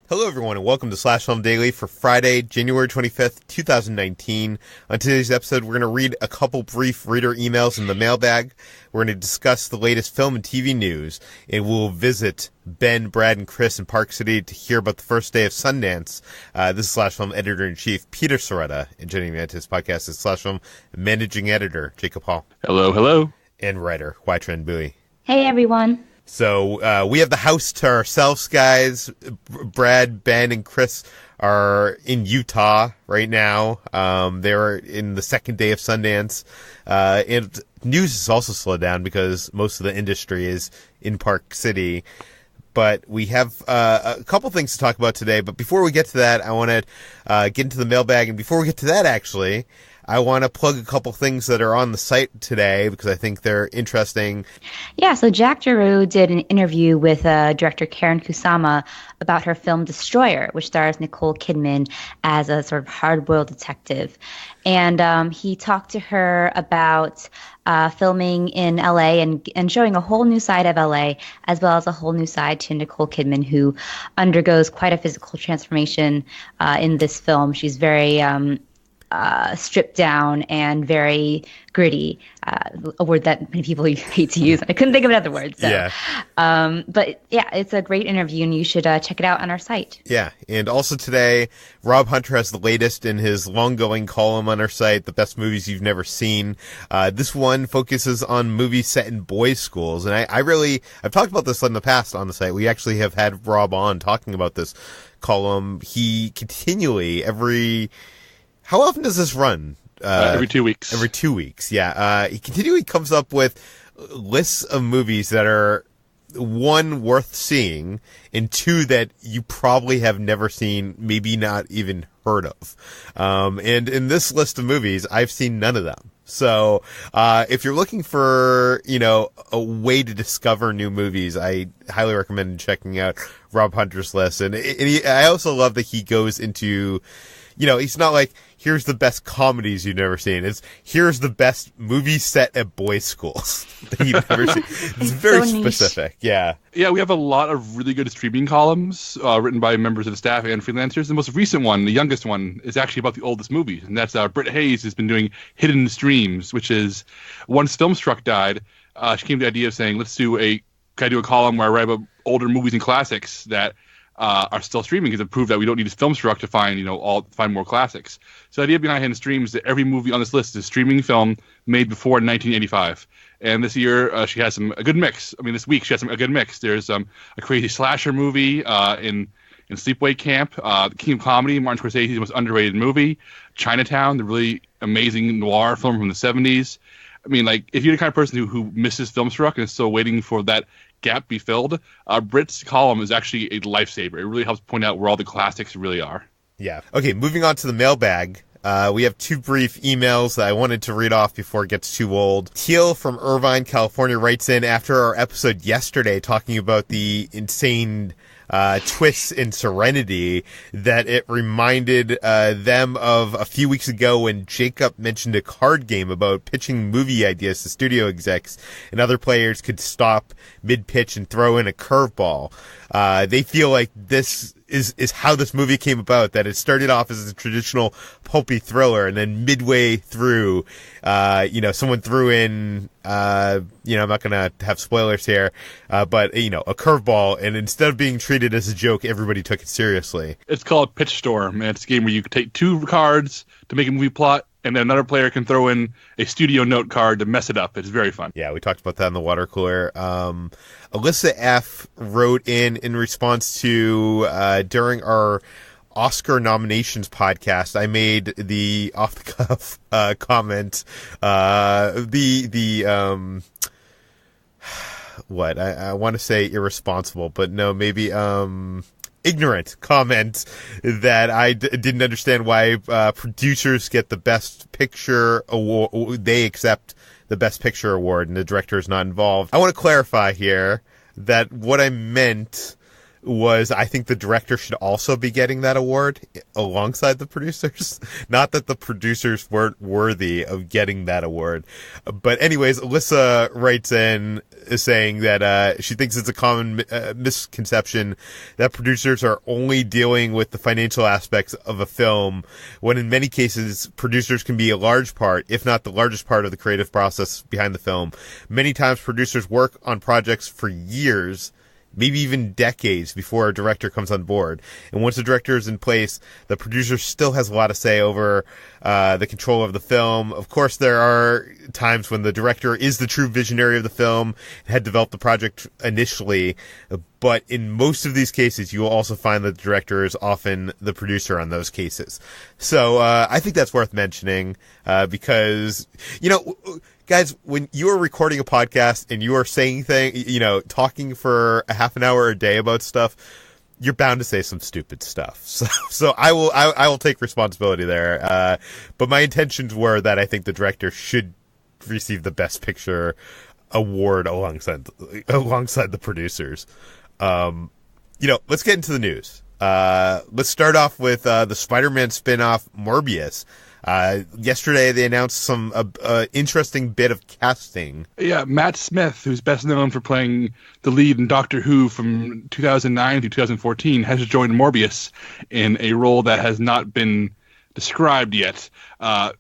Hello, everyone, and welcome to Slash Film Daily for Friday, January 25th, 2019. On today's episode, we're going to read a couple brief reader emails in the mailbag. We're going to discuss the latest film and TV news, and we'll visit Ben, Brad, and Chris in Park City to hear about the first day of Sundance. This is Slash Film Editor-in-Chief Peter Soretta, and joining me on this podcast is Slash Film Managing Editor Jacob Hall. Hello, hello. And writer Wytren Bowie. Hey, everyone. So we have the house to ourselves, guys. Brad, Ben, and Chris are in Utah right now. They're in the second day of Sundance. And news has also slowed down because most of the industry is in Park City. But we have a couple things to talk about today. But before we get to that, I want to get into the mailbag. And before we get to that, actually, I want to plug a couple things that are on the site today because I think they're interesting. Yeah, so Jack Giroux did an interview with director Karyn Kusama about her film Destroyer, which stars Nicole Kidman as a sort of hard-boiled detective. And he talked to her about filming in LA and showing a whole new side of LA, as well as a whole new side to Nicole Kidman, who undergoes quite a physical transformation in this film. She's very stripped down and very gritty, a word that many people hate to use. I couldn't think of another word. So. Yeah. But yeah, it's a great interview, and you should check it out on our site. Yeah, and also today, Rob Hunter has the latest in his long-going column on our site, The Best Movies You've Never Seen. This one focuses on movies set in boys' schools, and I've talked about this in the past on the site. We actually have had Rob on talking about this column. He continually, how often does this run? Every 2 weeks. Every 2 weeks, yeah. He continually comes up with lists of movies that are, one, worth seeing, and two, that you probably have never seen, maybe not even heard of. And in this list of movies, I've seen none of them. So, if you're looking for, a way to discover new movies, I highly recommend checking out Rob Hunter's list. And I also love that he goes into, he's not like, here's the best comedies you've never seen. It's, here's the best movies set at boys' schools that you've never seen. It's very so specific. Yeah. Yeah, we have a lot of really good streaming columns written by members of the staff and freelancers. The most recent one, the youngest one, is actually about the oldest movies. And that's Britt Hayes has been doing Hidden Streams, which is, once Filmstruck died, she came to the idea of saying, can I do a column where I write about older movies and classics that are still streaming, because it proved that we don't need this Filmstruck to find more classics. So the idea behind Hidden Streams is that every movie on this list is a streaming film made before 1985. And this year, she has a good mix. I mean, this week she has a good mix. There's a crazy slasher movie in Sleepaway Camp, the King of Comedy, Martin Scorsese's most underrated movie, Chinatown, the really amazing noir film from the 70s. I mean, like, if you're the kind of person who misses Filmstruck and is still waiting for that gap be filled, Britt's column is actually a lifesaver. It really helps point out where all the classics really are. Yeah. Okay, moving on to the mailbag. We have two brief emails that I wanted to read off before it gets too old. Teal from Irvine, California writes in after our episode yesterday talking about the insane twists in Serenity that it reminded them of a few weeks ago when Jacob mentioned a card game about pitching movie ideas to studio execs, and other players could stop mid-pitch and throw in a curveball. They feel like this is how this movie came about, that it started off as a traditional pulpy thriller, and then midway through, someone threw in, I'm not going to have spoilers here, but, a curveball, and instead of being treated as a joke, everybody took it seriously. It's called Pitch Storm, and it's a game where you take two cards to make a movie plot, and then another player can throw in a studio note card to mess it up. It's very fun. Yeah, we talked about that in the water cooler. Alyssa F. wrote in response to, during our Oscar nominations podcast, I made the off-the-cuff comment, I want to say irresponsible, but no, maybe ignorant comment that I didn't understand why producers get the Best Picture award. They accept the Best Picture award and the director is not involved. I want to clarify here that what I meant was I think the director should also be getting that award alongside the producers. Not that the producers weren't worthy of getting that award. But anyways, Alyssa writes in saying that she thinks it's a common misconception that producers are only dealing with the financial aspects of a film, when in many cases producers can be a large part, if not the largest part, of the creative process behind the film. Many times producers work on projects for years, maybe even decades, before a director comes on board. And once the director is in place, the producer still has a lot to say over the control of the film. Of course, there are times when the director is the true visionary of the film and had developed the project initially. But in most of these cases, you will also find that the director is often the producer on those cases. So I think that's worth mentioning because, guys, when you are recording a podcast and you are saying things, talking for a half an hour a day about stuff, you're bound to say some stupid stuff. So I will take responsibility there. But my intentions were that I think the director should receive the Best Picture award alongside the producers. Let's get into the news. Let's start off with the Spider-Man spin-off Morbius. Yesterday they announced some interesting bit of casting. Yeah, Matt Smith, who's best known for playing the lead in Doctor Who from 2009 to 2014, has joined Morbius in a role that has not been described yet.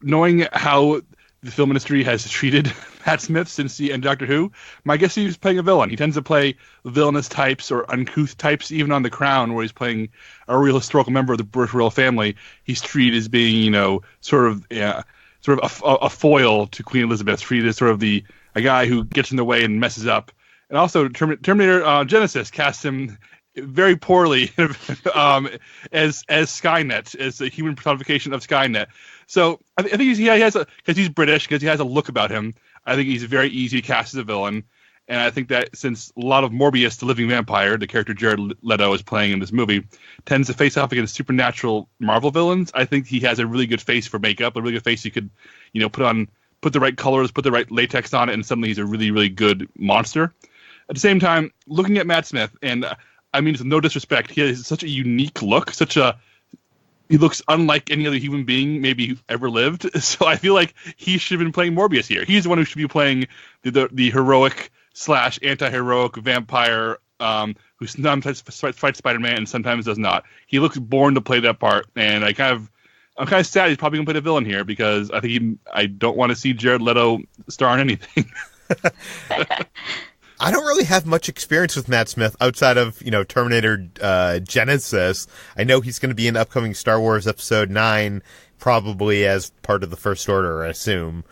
Knowing how the film industry has treated Matt Smith since the end of Doctor Who, my guess he was playing a villain. He tends to play villainous types or uncouth types, even on The Crown, where he's playing a real historical member of the British royal family. He's treated as being, sort of a foil to Queen Elizabeth, treated as sort of a guy who gets in the way and messes up. And also, Terminator Genesis cast him very poorly as Skynet, as the human personification of Skynet. So I think he has because he's British, because he has a look about him. I think he's very easy to cast as a villain, and I think that since a lot of Morbius, the living vampire, the character Jared Leto is playing in this movie, tends to face off against supernatural Marvel villains, I think he has a really good face for makeup, a really good face you could, put the right colors, put the right latex on it, and suddenly he's a really, really good monster. At the same time, looking at Matt Smith, and I mean, with no disrespect, he has such a unique look, he looks unlike any other human being maybe ever lived. So I feel like he should have been playing Morbius here. He's the one who should be playing the heroic / anti-heroic vampire who sometimes fights Spider-Man and sometimes does not. He looks born to play that part, and I'm kind of sad he's probably gonna play the villain here because I don't want to see Jared Leto star in anything. I don't really have much experience with Matt Smith outside of, Terminator Genesis. I know he's going to be in upcoming Star Wars Episode 9, probably as part of the First Order, I assume.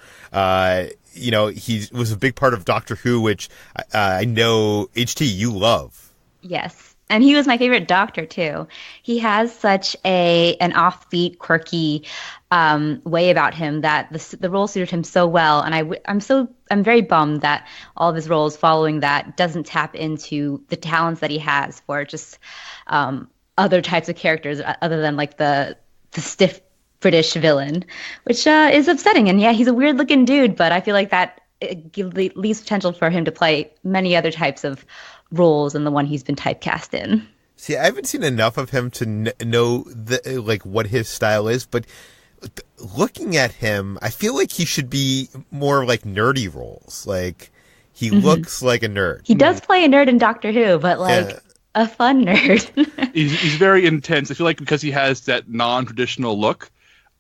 He was a big part of Doctor Who, which I know, HT, you love. Yes. And he was my favorite Doctor, too. He has such an offbeat, quirky way about him that the role suited him so well. And I'm very bummed that all of his roles following that doesn't tap into the talents that he has for just other types of characters other than like the stiff British villain, which is upsetting. And yeah, he's a weird looking dude, but I feel like that leaves potential for him to play many other types of roles than the one he's been typecast in. See, I haven't seen enough of him to know what his style is, but looking at him, I feel like he should be more like nerdy roles. Like, he looks like a nerd. He does play a nerd in Doctor Who, but a fun nerd. he's very intense. I feel like because he has that non-traditional look,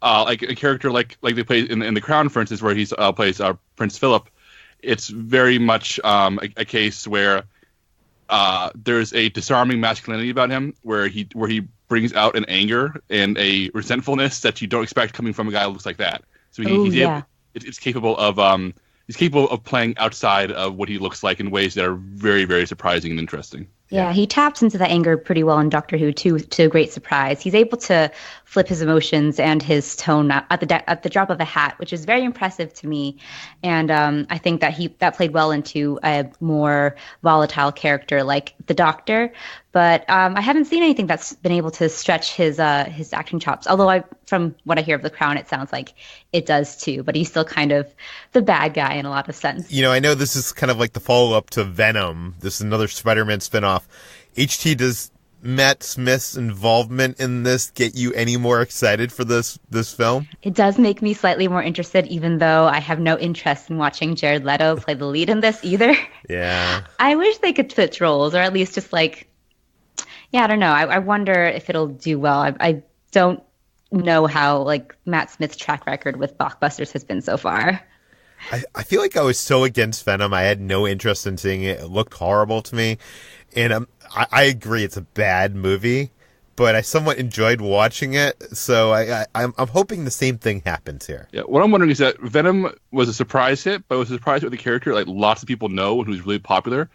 like a character like they play in The Crown, for instance, where he plays Prince Philip. It's very much a case where there's a disarming masculinity about him, where he brings out an anger and a resentfulness that you don't expect coming from a guy who looks like that. So it's capable of he's capable of playing outside of what he looks like in ways that are very, very surprising and interesting. Yeah, he taps into the anger pretty well in Doctor Who too, to a great surprise. He's able to flip his emotions and his tone at the drop of a hat, which is very impressive to me. And I think that played well into a more volatile character like the Doctor. But I haven't seen anything that's been able to stretch his acting chops. Although from what I hear of The Crown, it sounds like it does too. But he's still kind of the bad guy in a lot of sense. I know this is kind of like the follow-up to Venom. This is another Spider-Man spinoff. HT, does Matt Smith's involvement in this get you any more excited for this film? It does make me slightly more interested, even though I have no interest in watching Jared Leto play the lead in this either. Yeah. I wish they could switch roles, or at least just like, yeah, I don't know. I wonder if it'll do well. I don't know how like Matt Smith's track record with blockbusters has been so far. I feel like I was so against Venom. I had no interest in seeing it. It looked horrible to me. And I agree it's a bad movie, but I somewhat enjoyed watching it. So I'm hoping the same thing happens here. Yeah, what I'm wondering is that Venom was a surprise hit, but it was a surprise hit with a character like lots of people know and who's really popular.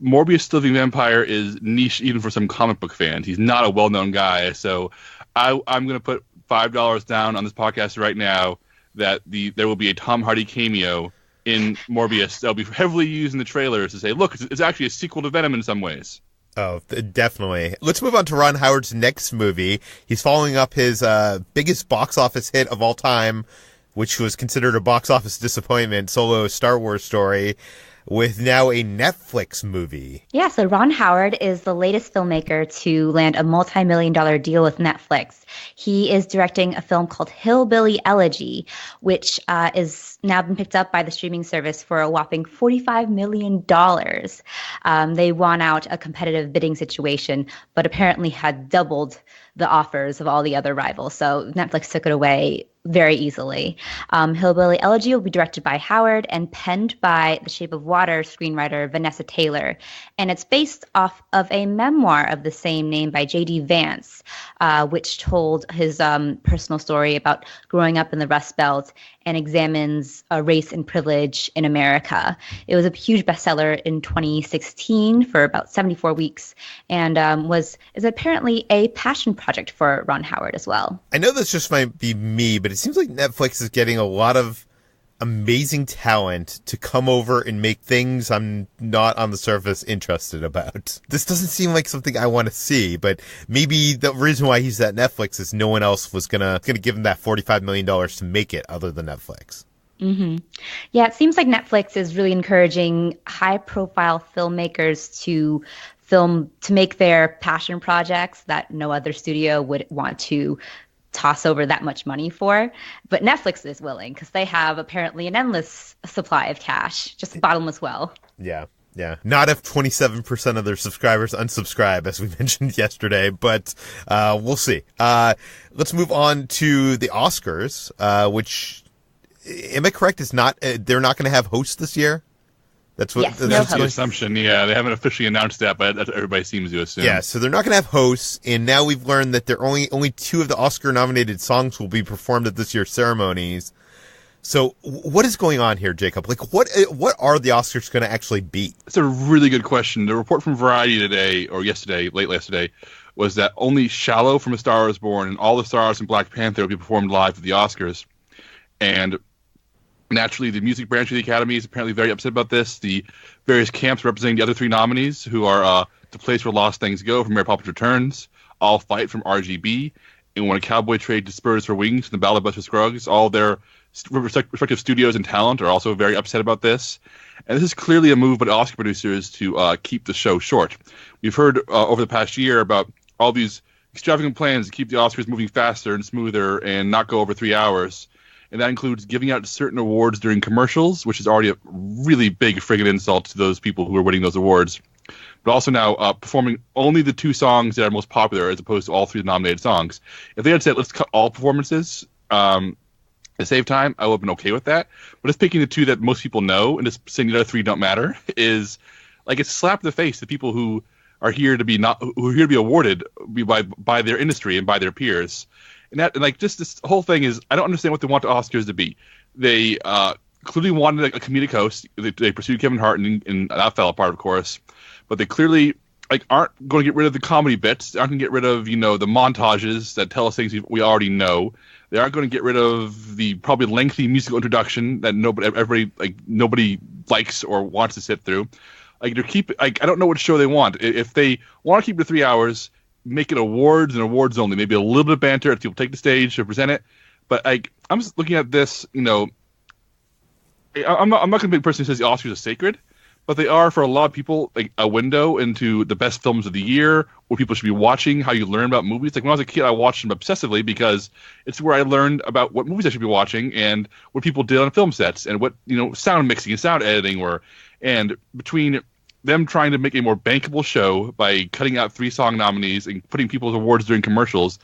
Morbius the Living Vampire is niche even for some comic book fans. He's not a well-known guy. So I'm going to put $5 down on this podcast right now that there will be a Tom Hardy cameo in Morbius that'll be heavily used in the trailers to say, look, it's actually a sequel to Venom in some ways. Oh, definitely. Let's move on to Ron Howard's next movie. He's following up his biggest box office hit of all time, which was considered a box office disappointment, Solo Star Wars story, with now a Netflix movie. Yeah, so Ron Howard is the latest filmmaker to land a multi-million-dollar deal with Netflix. He is directing a film called Hillbilly Elegy, which is now been picked up by the streaming service for a whopping $45 million. They won out a competitive bidding situation, but apparently had doubled the offers of all the other rivals. So Netflix took it away very easily. Hillbilly Elegy will be directed by Howard and penned by The Shape of Water screenwriter Vanessa Taylor. And it's based off of a memoir of the same name by J.D. Vance, which told his personal story about growing up in the Rust Belt and examines race and privilege in America. It was a huge bestseller in 2016 for about 74 weeks and is apparently a passion project for Ron Howard as well. I know this just might be me, but it seems like Netflix is getting a lot of amazing talent to come over and make things I'm not on the surface interested about. This doesn't seem like something I want to see, but maybe the reason why he's at Netflix is no one else was gonna give him that $45 million to make it other than Netflix. Mm-hmm. Yeah, it seems like Netflix is really encouraging high-profile filmmakers to make their passion projects that no other studio would want to toss over that much money for. But Netflix is willing because they have apparently an endless supply of cash, just a bottomless well. Yeah. Yeah. Not if 27% of their subscribers unsubscribe, as we mentioned yesterday, but we'll see. Let's move on to the Oscars, which, am I correct, is not they're not going to have hosts this year? That's what that's the assumption. Yeah, they haven't officially announced that, but that's what everybody seems to assume. Yeah, so they're not going to have hosts, and now we've learned that there only two of the Oscar-nominated songs will be performed at this year's ceremonies. So, what is going on here, Jacob? Like, what are the Oscars going to actually be? That's a really good question. The report from Variety today, or yesterday, late yesterday, was that only "Shallow" from A Star Is Born and all the stars in Black Panther will be performed live at the Oscars, and naturally, the music branch of the Academy is apparently very upset about this. The various camps representing the other three nominees, who are The Place Where Lost Things Go from Mary Poppins Returns, All Fight from RGB, and When a Cowboy Trades Spurs for Wings from The Ballad of Buster Scruggs, all their respective studios and talent are also very upset about this. And this is clearly a move by the Oscar producers to keep the show short. We've heard over the past year about all these extravagant plans to keep the Oscars moving faster and smoother and not go over 3 hours. And that includes giving out certain awards during commercials, which is already a really big friggin' insult to those people who are winning those awards. But also now performing only the two songs that are most popular as opposed to all three nominated songs. If they had said, let's cut all performances to save time, I would have been okay with that. But just picking the two that most people know and just saying the other three don't matter is like it's a slap in the face to people who are here to be awarded by their industry and by their peers. And like just this whole thing is, I don't understand what they want the Oscars to be. They clearly wanted a comedic host. They pursued Kevin Hart, and that fell apart, of course. But they clearly aren't going to get rid of the comedy bits. They aren't going to get rid of the montages that tell us things we already know. They aren't going to get rid of the probably lengthy musical introduction that nobody likes or wants to sit through. I don't know what show they want. If they want to keep it to 3 hours, make it awards and awards only. Maybe a little bit of banter if people take the stage to present it. But I'm just looking at this, I'm not going to be a person who says the Oscars are sacred, but they are, for a lot of people, like a window into the best films of the year, what people should be watching, how you learn about movies. Like when I was a kid, I watched them obsessively because it's where I learned about what movies I should be watching and what people did on film sets and what, sound mixing and sound editing were. And between them trying to make a more bankable show by cutting out 3-song nominees and putting people's awards during commercials,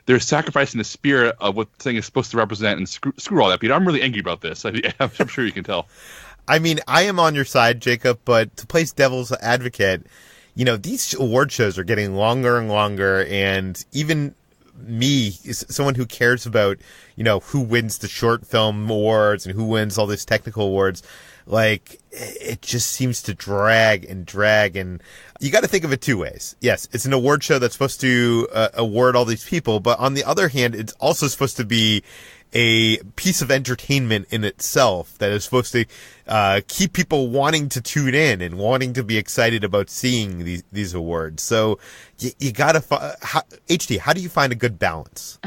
they're sacrificing the spirit of what the thing is supposed to represent, and screw all that, Peter. I'm really angry about this. I'm sure you can tell. I mean, I am on your side, Jacob, but to play devil's advocate, these award shows are getting longer and longer, and even me, someone who cares about, who wins the short film awards and who wins all these technical awards, like, it just seems to drag, and you got to think of it two ways. Yes, it's an award show that's supposed to award all these people, but on the other hand, it's also supposed to be a piece of entertainment in itself that is supposed to keep people wanting to tune in and wanting to be excited about seeing these awards. So you gotta HD. How do you find a good balance?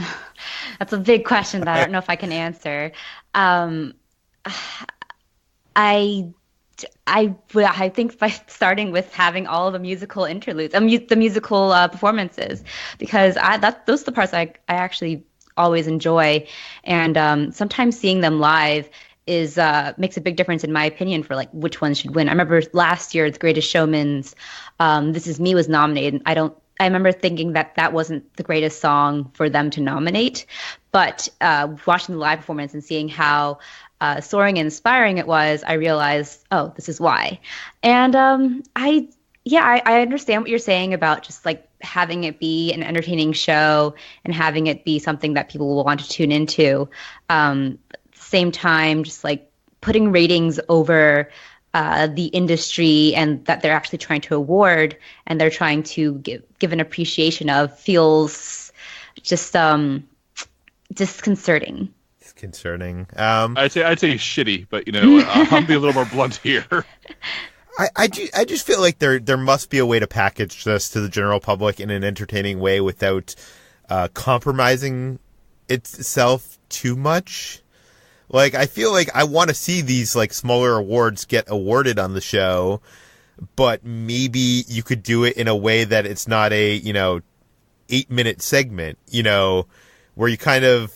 That's a big question that I don't know if I can answer. I think by starting with having all the musical interludes, the musical performances, because those are the parts I actually always enjoy, and sometimes seeing them live makes a big difference in my opinion for like which ones should win. I remember last year The Greatest Showman's This Is Me was nominated. I remember thinking that wasn't the greatest song for them to nominate, but watching the live performance and seeing how soaring and inspiring it was, I realized, oh, this is why. And I understand what you're saying about just like having it be an entertaining show and having it be something that people will want to tune into. At the same time, just like putting ratings over the industry and that they're actually trying to award and they're trying to give an appreciation of feels just disconcerting. Concerning. I'd say shitty, but I'll be a little more blunt here. I just feel like there must be a way to package this to the general public in an entertaining way without compromising itself too much. Like, I feel like I want to see these like smaller awards get awarded on the show, but maybe you could do it in a way that it's not a 8-minute segment, where you kind of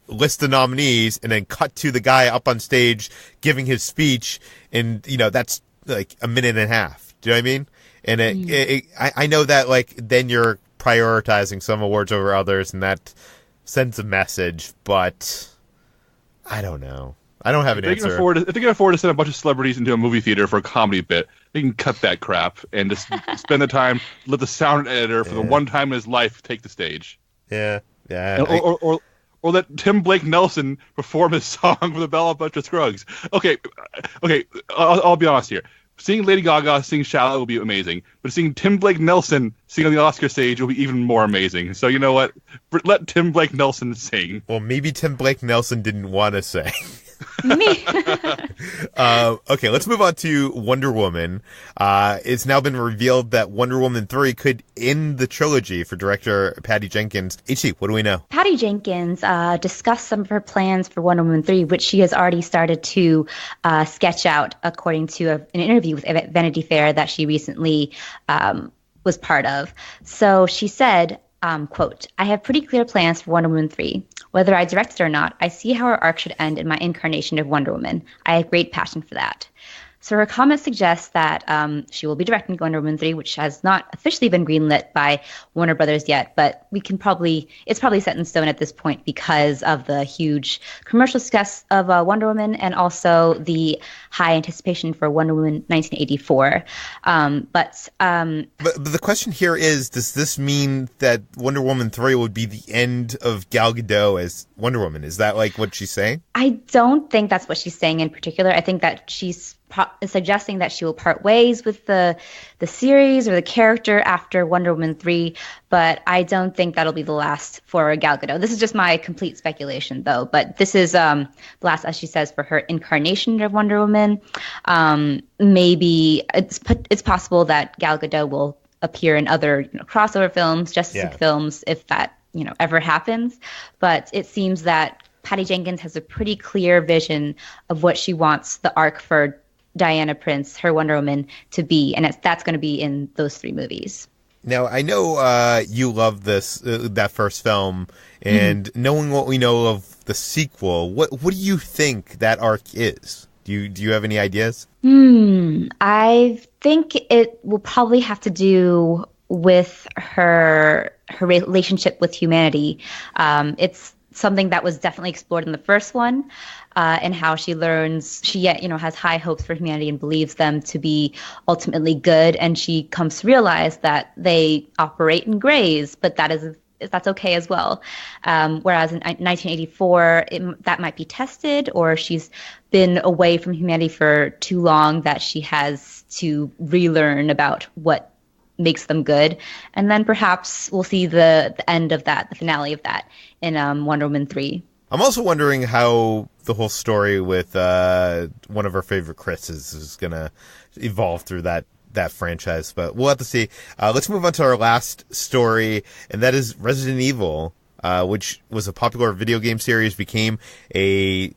list the nominees and then cut to the guy up on stage giving his speech, and that's like a minute and a half. Do you know what I mean? And I know that like then you're prioritizing some awards over others, and that sends a message. But I don't know. I don't have an answer. If they can afford to send a bunch of celebrities into a movie theater for a comedy bit, they can cut that crap and just spend the time, let the sound editor for the one time in his life take the stage. Yeah. Or let Tim Blake Nelson perform his song for the Bella Bunch of Scruggs. Okay. I'll be honest here. Seeing Lady Gaga sing "Shallow" will be amazing, but seeing Tim Blake Nelson sing on the Oscar stage will be even more amazing. So you know what? Let Tim Blake Nelson sing. Well, maybe Tim Blake Nelson didn't want to sing. Me. Okay, let's move on to Wonder Woman. It's now been revealed that Wonder Woman 3 could end the trilogy for director Patty Jenkins. HC, what do we know? Patty Jenkins discussed some of her plans for Wonder Woman 3, which she has already started to sketch out, according to an interview with Vanity Fair that she recently was part of. So she said, quote, "I have pretty clear plans for Wonder Woman 3. Whether I direct it or not, I see how her arc should end in my incarnation of Wonder Woman. I have great passion for that." So her comment suggests that she will be directing Wonder Woman 3, which has not officially been greenlit by Warner Brothers yet, but it's probably set in stone at this point because of the huge commercial success of Wonder Woman and also the high anticipation for Wonder Woman 1984. But the question here is, does this mean that Wonder Woman 3 would be the end of Gal Gadot as Wonder Woman? Is that like what she's saying? I don't think that's what she's saying in particular. I think that she's suggesting that she will part ways with the series or the character after Wonder Woman 3, but I don't think that'll be the last for Gal Gadot. This is just my complete speculation, though. But this is the last, as she says, for her incarnation of Wonder Woman. Maybe it's possible that Gal Gadot will appear in other crossover films, Justice League films, if that ever happens. But it seems that Patty Jenkins has a pretty clear vision of what she wants the arc for Diana Prince, her Wonder Woman, to be, and that's going to be in those 3 movies. Now, I know you love this that first film, and knowing what we know of the sequel, what do you think that arc is? Do you have any ideas? I think it will probably have to do with her relationship with humanity. It's something that was definitely explored in the first one, and how she learns she has high hopes for humanity and believes them to be ultimately good, and she comes to realize that they operate in grays, but that's okay as well. Whereas in 1984, that might be tested, or she's been away from humanity for too long that she has to relearn about what makes them good. And then perhaps we'll see the end of that, the finale of that, in Wonder Woman 3. I'm also wondering how the whole story with one of our favorite Chris's is going to evolve through that franchise, but we'll have to see. Let's move on to our last story, and that is Resident Evil, which was a popular video game series, became a,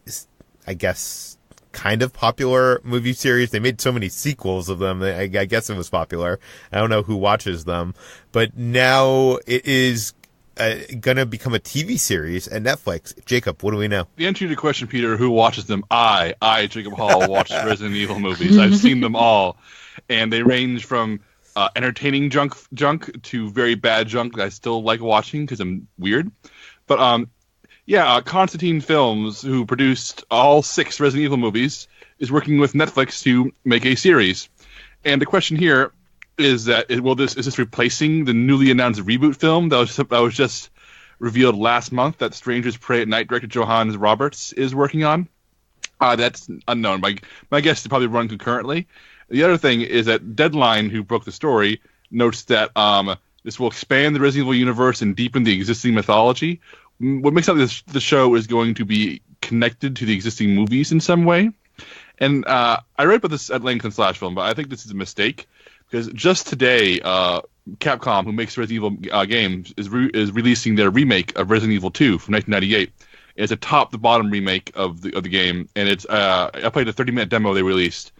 I guess, kind of popular movie series. They made so many sequels of them. I guess it was popular. I don't know who watches them, but now it is going to become a TV series at Netflix. Jacob, what do we know? The answer to the question, Peter, who watches them? I, Jacob Hall, watches Resident Evil movies. I've seen them all, and they range from entertaining junk to very bad junk that I still like watching because I'm weird. But Constantine Films, who produced all 6 Resident Evil movies, is working with Netflix to make a series. And the question here is that is this replacing the newly announced reboot film that was just revealed last month that Strangers Prey at Night director Johannes Roberts is working on? That's unknown. My guess is probably run concurrently. The other thing is that Deadline, who broke the story, notes that this will expand the Resident Evil universe and deepen the existing mythology. What makes up the show is going to be connected to the existing movies in some way. And I read about this at length in Slash Film, but I think this is a mistake. Because just today, Capcom, who makes Resident Evil games, is releasing their remake of Resident Evil 2 from 1998. It's a top-to-bottom remake of the game, and it's I played a 30-minute demo they released.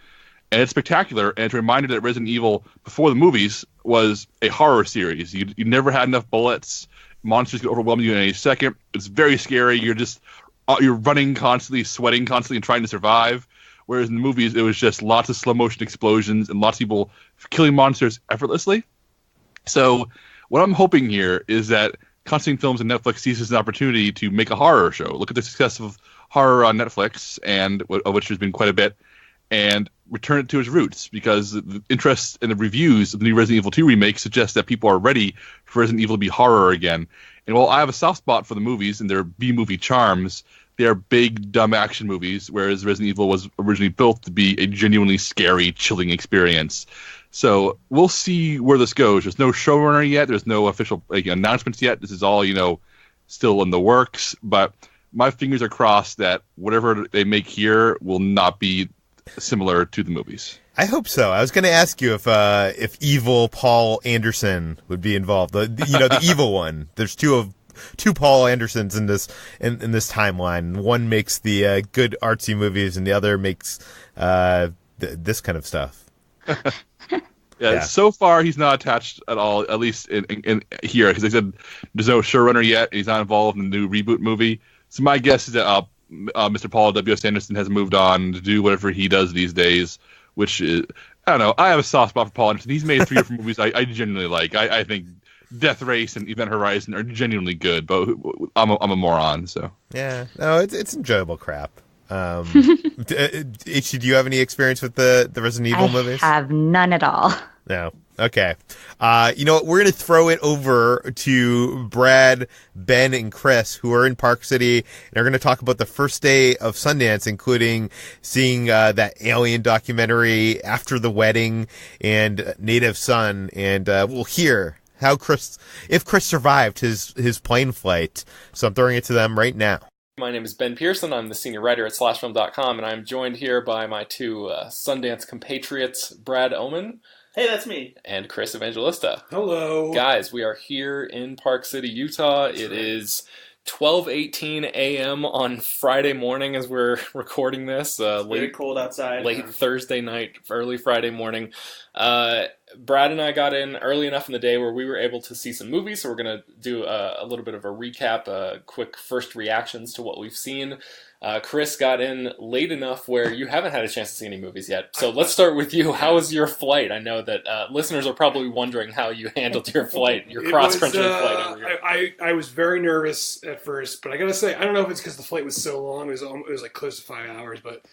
And it's spectacular, and it's a reminder that Resident Evil, before the movies, was a horror series. You never had enough bullets. Monsters could overwhelm you in any second. It's very scary. You're running constantly, sweating constantly, and trying to survive. Whereas in the movies, it was just lots of slow-motion explosions and lots of people killing monsters effortlessly. So what I'm hoping here is that Constantine Films and Netflix sees this as an opportunity to make a horror show. Look at the success of horror on Netflix, and of which there's been quite a bit, and return it to its roots, because the interest in the reviews of the new Resident Evil 2 remake suggests that people are ready for Resident Evil to be horror again. And while I have a soft spot for the movies and their B-movie charms, they are big, dumb action movies, whereas Resident Evil was originally built to be a genuinely scary, chilling experience. So we'll see where this goes. There's no showrunner yet. There's no official announcements yet. This is all, still in the works. But my fingers are crossed that whatever they make here will not be similar to the movies. I hope so. I was going to ask you if evil Paul Anderson would be involved. The evil one. There's two Paul Andersons in this timeline. One makes the good artsy movies, and the other makes this kind of stuff. Yeah. So far he's not attached at all, at least in here, because they said there's no showrunner yet. He's not involved in the new reboot movie. So my guess is that Mr. Paul W.S. Anderson has moved on to do whatever he does these days, which is, I don't know. I have a soft spot for Paul Anderson. He's made 3 different movies I genuinely like. I think Death Race and Event Horizon are genuinely good, but I'm a moron, so. Yeah, no, it's enjoyable crap. Ichi, do you have any experience with the Resident Evil movies? I have none at all. No. Okay. You know what? We're going to throw it over to Brad, Ben, and Chris, who are in Park City, and are going to talk about the first day of Sundance, including seeing that Alien documentary, After the Wedding, and Native Son, and we'll hear how if Chris survived his plane flight. So I'm throwing it to them right now. My name is Ben Pearson. I'm the senior writer at SlashFilm.com, and I'm joined here by my 2 Sundance compatriots, Brad Oman. Hey, that's me. And Chris Evangelista. Hello. Guys, we are here in Park City, Utah. It is 12:18 a.m. on Friday morning as we're recording this. Very cold outside. Late Thursday night, early Friday morning. Brad and I got in early enough in the day where we were able to see some movies, so we're going to do a little bit of a recap, quick first reactions to what we've seen. Chris got in late enough where you haven't had a chance to see any movies yet. So let's start with you. How was your flight? I know that listeners are probably wondering how you handled your flight, your cross-country flight over here. I was very nervous at first, but I gotta say, I don't know if it's because the flight was so long. It was like close to 5 hours, but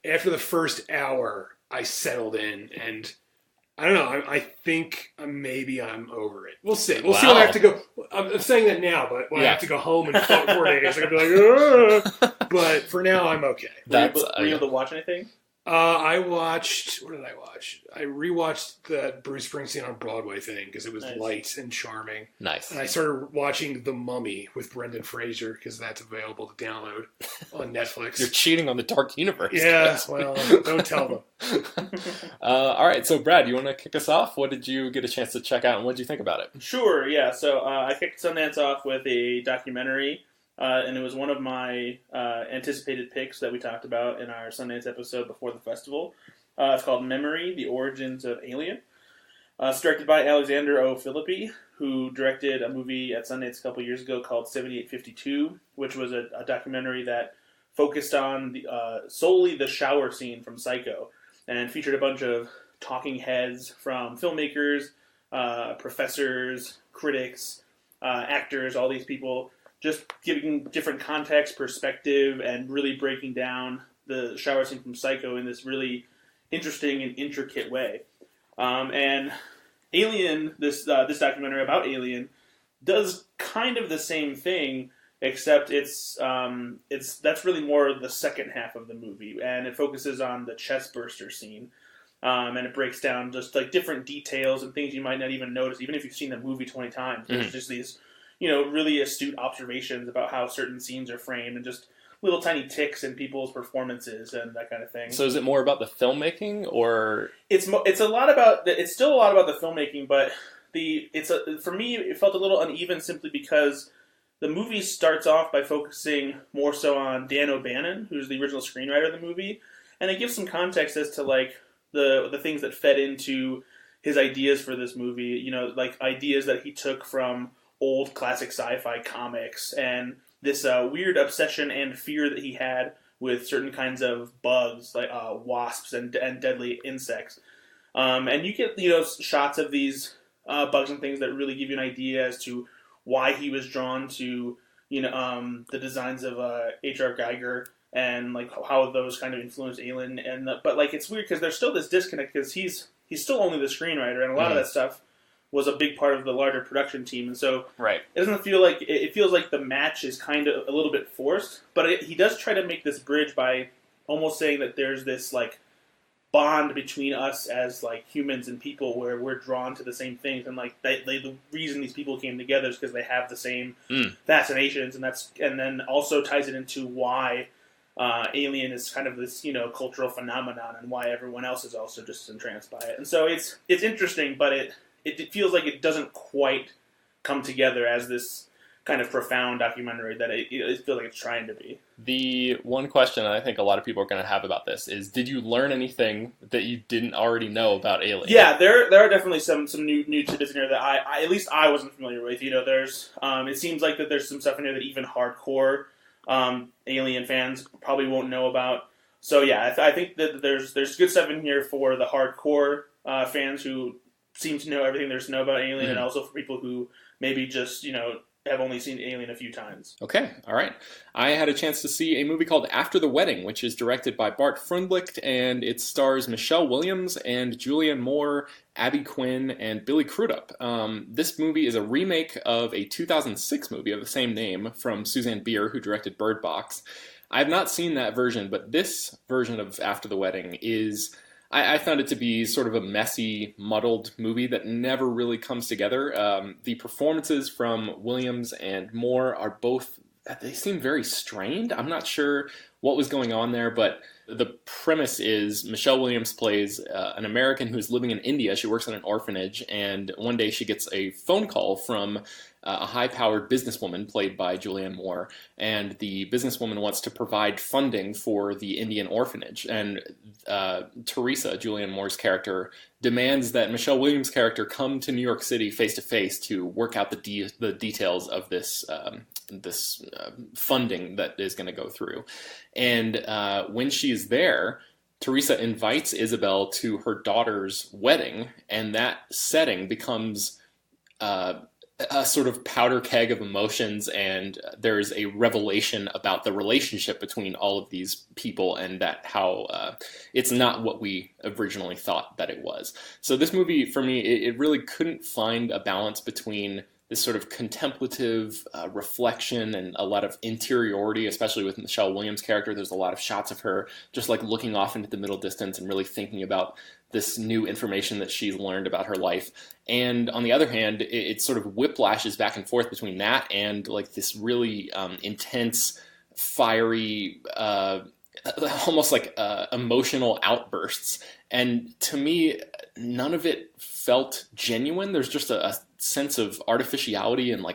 after the first hour, I settled in, and I don't know. I think maybe I'm over it. We'll see. We'll see when I have to go. I'm saying that now, but when I have to go home in 4 days, I'm going to be like, ugh. But for now, I'm okay. Were you able to watch anything? I watched, what did I watch? I rewatched that Bruce Springsteen on Broadway thing because it was light and charming. Nice. And I started watching The Mummy with Brendan Fraser because that's available to download on Netflix. You're cheating on the Dark Universe. Yeah, well, don't tell them. All right, so Brad, you want to kick us off? What did you get a chance to check out, and what did you think about it? Sure, yeah. So I kicked Sundance off with a documentary. And it was one of my anticipated picks that we talked about in our Sundance episode before the festival. It's called Memory, The Origins of Alien. It's directed by Alexander O. Philippi, who directed a movie at Sundance a couple years ago called 7852, which was a documentary that focused on solely the shower scene from Psycho and featured a bunch of talking heads from filmmakers, professors, critics, actors, all these people, just giving different context, perspective, and really breaking down the shower scene from Psycho in this really interesting and intricate way. And Alien, this documentary about Alien, does kind of the same thing, except that's really more the second half of the movie, and it focuses on the chest burster scene. And it breaks down just like different details and things you might not even notice, even if you've seen the movie 20 times. There's just these really astute observations about how certain scenes are framed and just little tiny ticks in people's performances and that kind of thing. So is it more about the filmmaking, or it's still a lot about the filmmaking, but for me it felt a little uneven simply because the movie starts off by focusing more so on Dan O'Bannon, who's the original screenwriter of the movie, and it gives some context as to like the things that fed into his ideas for this movie, like ideas that he took from old classic sci-fi comics and this weird obsession and fear that he had with certain kinds of bugs like wasps and deadly insects. And you get shots of these bugs and things that really give you an idea as to why he was drawn to the designs of H.R. Geiger and like how those kind of influenced Alien. But like it's weird because there's still this disconnect because he's still only the screenwriter, and a lot of that stuff was a big part of the larger production team, and so it doesn't feel like it feels like the match is kind of a little bit forced. But he does try to make this bridge by almost saying that there's this like bond between us as like humans and people, where we're drawn to the same things, and like the reason these people came together is because they have the same fascinations, and then also ties it into why Alien is kind of this cultural phenomenon, and why everyone else is also just entranced by it. And so it's interesting, but it feels like it doesn't quite come together as this kind of profound documentary that it feels like it's trying to be. The one question I think a lot of people are going to have about this is, did you learn anything that you didn't already know about Alien? Yeah, there are definitely some new tidbits in here that I at least I wasn't familiar with. There's it seems like that there's some stuff in here that even hardcore Alien fans probably won't know about. So yeah, I think that there's good stuff in here for the hardcore fans who seem to know everything there's to know about Alien, and also for people who maybe just, have only seen Alien a few times. Okay, all right. I had a chance to see a movie called After the Wedding, which is directed by Bart Frundlicht, and it stars Michelle Williams and Julianne Moore, Abby Quinn, and Billy Crudup. This movie is a remake of a 2006 movie of the same name from Suzanne Bier, who directed Bird Box. I have not seen that version, but this version of After the Wedding is... I found it to be sort of a messy, muddled movie that never really comes together. The performances from Williams and Moore are both, they seem very strained. I'm not sure what was going on there, but the premise is Michelle Williams plays an American who's living in India. She works in an orphanage, and one day she gets a phone call from a high-powered businesswoman played by Julianne Moore, and the businesswoman wants to provide funding for the Indian orphanage. And Teresa, Julianne Moore's character, demands that Michelle Williams' character come to New York City face-to-face to work out the details of this funding that is going to go through. And when she's there, Teresa invites Isabel to her daughter's wedding, and that setting becomes a sort of powder keg of emotions, and there's a revelation about the relationship between all of these people, and that how it's not what we originally thought that it was. So this movie, for me, it really couldn't find a balance between this sort of contemplative reflection and a lot of interiority, especially with Michelle Williams' character. There's a lot of shots of her just like looking off into the middle distance and really thinking about this new information that she's learned about her life. And on the other hand, it sort of whiplashes back and forth between that and like this really intense, fiery, almost like emotional outbursts. And to me, none of it felt genuine. There's just a sense of artificiality and a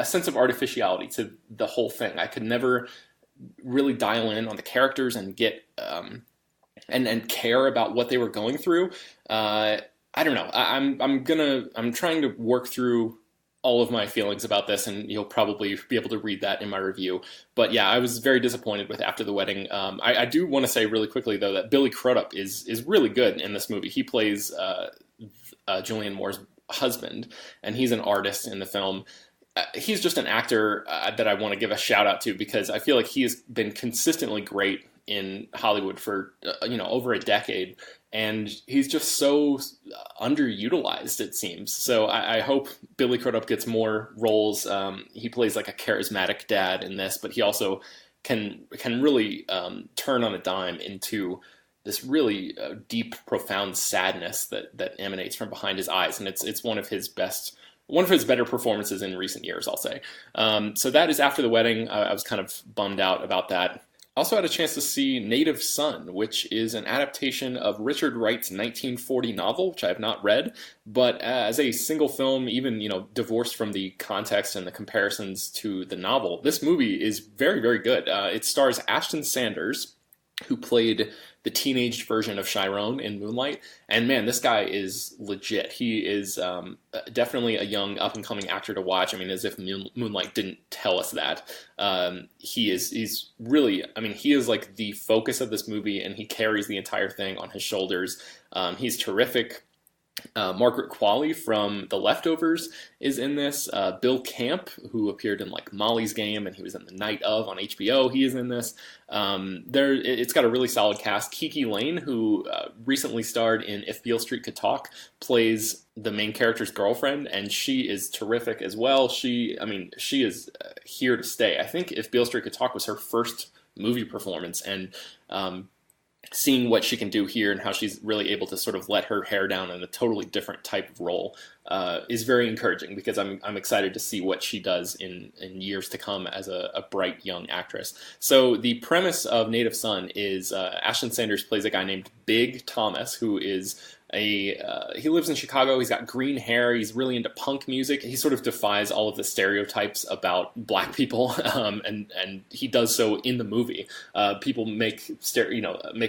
sense of artificiality to the whole thing. I could never really dial in on the characters and get and care about what they were going through. I don't know. I'm trying to work through all of my feelings about this, and you'll probably be able to read that in my review. But yeah, I was very disappointed with After the Wedding. I do want to say really quickly, though, that Billy Crudup is really good in this movie. He plays Julianne Moore's husband, and he's an artist in the film. He's just an actor that I want to give a shout out to, because I feel like he has been consistently great in Hollywood for over a decade, and he's just so underutilized, it seems. So I hope Billy Crudup gets more roles. He plays like a charismatic dad in this, but he also can really turn on a dime into this really deep, profound sadness that emanates from behind his eyes, and it's one of his better performances in recent years, I'll say. So that is After the Wedding. I was kind of bummed out about that. I also had a chance to see Native Son, which is an adaptation of Richard Wright's 1940 novel, which I have not read, but as a single film, even divorced from the context and the comparisons to the novel, this movie is very, very good. It stars Ashton Sanders, who played the teenage version of Chiron in Moonlight. And man, this guy is legit. He is definitely a young up-and-coming actor to watch. I mean, as if Moonlight didn't tell us that. He's really, he is like the focus of this movie, and he carries the entire thing on his shoulders. He's terrific. Margaret Qualley from The Leftovers is in this. Bill Camp, who appeared in like Molly's Game, and he was in The Night Of on HBO, he is in this. It's got a really solid cast. Kiki Lane, who recently starred in If Beale Street Could Talk, plays the main character's girlfriend, and she is terrific as well. She is here to stay. I think If Beale Street Could Talk was her first movie performance, and seeing what she can do here and how she's really able to sort of let her hair down in a totally different type of role is very encouraging, because I'm excited to see what she does in years to come as a bright young actress. So the premise of Native Son is Ashton Sanders plays a guy named Big Thomas, who is he lives in Chicago. He's got green hair. He's really into punk music. He sort of defies all of the stereotypes about black people, and he does so in the movie. People make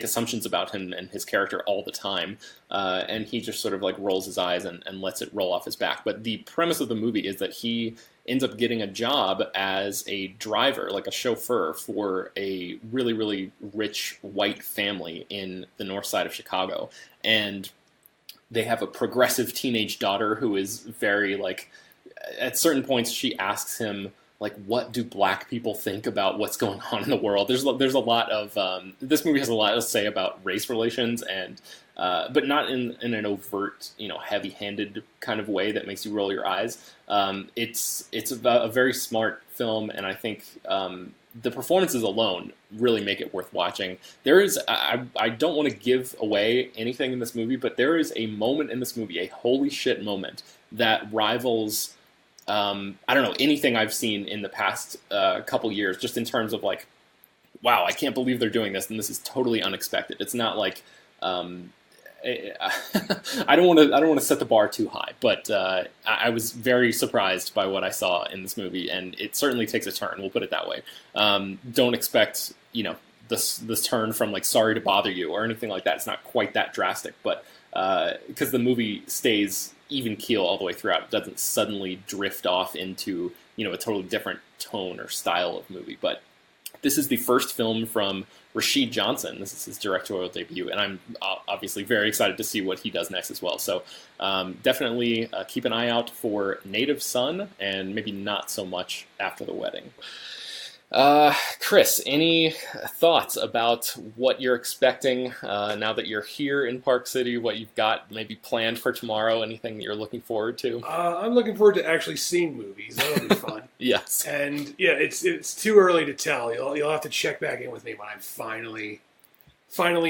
assumptions about him and his character all the time, and he just sort of like rolls his eyes and lets it roll off his back. But the premise of the movie is that he ends up getting a job as a driver, like a chauffeur, for a really, really rich white family in the north side of Chicago. And they have a progressive teenage daughter who is very, like, at certain points she asks him, like, what do black people think about what's going on in the world? There's a lot of, this movie has a lot to say about race relations, and but not in an overt, heavy-handed kind of way that makes you roll your eyes. It's a very smart film, and I think the performances alone really make it worth watching. There is, I don't want to give away anything in this movie, but there is a moment in this movie, a holy shit moment, that rivals I don't know, anything I've seen in the past couple years, just in terms of like, wow, I can't believe they're doing this, and this is totally unexpected. It's not like I don't want to set the bar too high, but I was very surprised by what I saw in this movie, and it certainly takes a turn. We'll put it that way. Don't expect this turn from like Sorry to Bother You or anything like that. It's not quite that drastic, but because the movie stays even keel all the way throughout, it doesn't suddenly drift off into a totally different tone or style of movie. But this is the first film from Rashid Johnson. This is his directorial debut, and I'm obviously very excited to see what he does next as well. So definitely keep an eye out for Native Son, and maybe not so much After the Wedding. Chris, any thoughts about what you're expecting now that you're here in Park City, what you've got maybe planned for tomorrow, anything that you're looking forward to? I'm looking forward to actually seeing movies. That'll be fun. Yes. And yeah, it's too early to tell. You'll have to check back in with me when I'm finally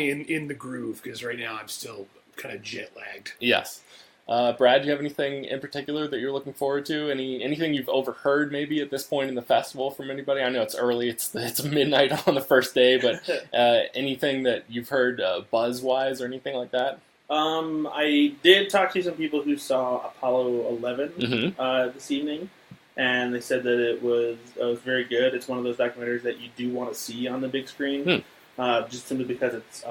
in the groove, because right now I'm still kind of jet lagged. Yes. Brad, do you have anything in particular that you're looking forward to? Anything you've overheard maybe at this point in the festival from anybody? I know it's early, it's midnight on the first day, but anything that you've heard buzz-wise or anything like that? I did talk to some people who saw Apollo 11 this evening, and they said that it was very good. It's one of those documentaries that you do want to see on the big screen, just simply because it's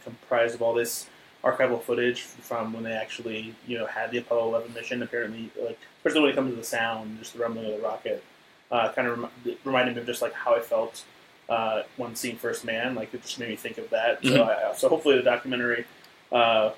comprised of all this archival footage from when they actually, had the Apollo 11 mission. Apparently, especially when it comes to the sound, just the rumbling of the rocket, kind of reminded me of just like how I felt when seeing First Man. Like it just made me think of that. Mm-hmm. So hopefully the documentary will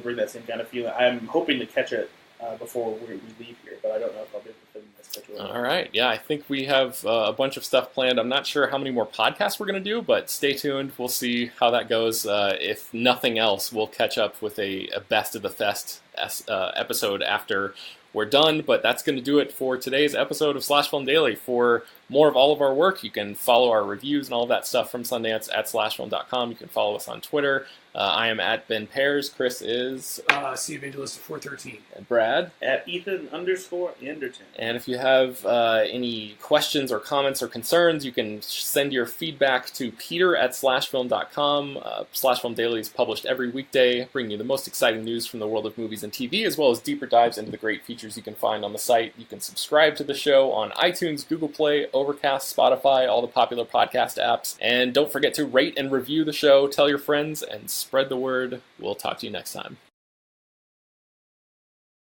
bring that same kind of feeling. I'm hoping to catch it before we leave here, but I don't know if I'll be able to fit in my schedule. All right. Yeah, I think we have a bunch of stuff planned. I'm not sure how many more podcasts we're going to do, but stay tuned. We'll see how that goes. If nothing else, we'll catch up with a Best of the Fest episode after we're done. But that's going to do it for today's episode of Slash Film Daily. For more of all of our work, you can follow our reviews and all of that stuff from Sundance at slashfilm.com. You can follow us on Twitter. I am at Ben Pears. Chris is C Evangelist 413. And Brad at Ethan_Anderton. And if you have any questions or comments or concerns, you can send your feedback to Peter at slashfilm.com. Slash Film Daily is published every weekday, bringing you the most exciting news from the world of movies and TV, as well as deeper dives into the great features you can find on the site. You can subscribe to the show on iTunes, Google Play, Overcast, Spotify, all the popular podcast apps. And don't forget to rate and review the show, tell your friends, and spread the word. We'll talk to you next time.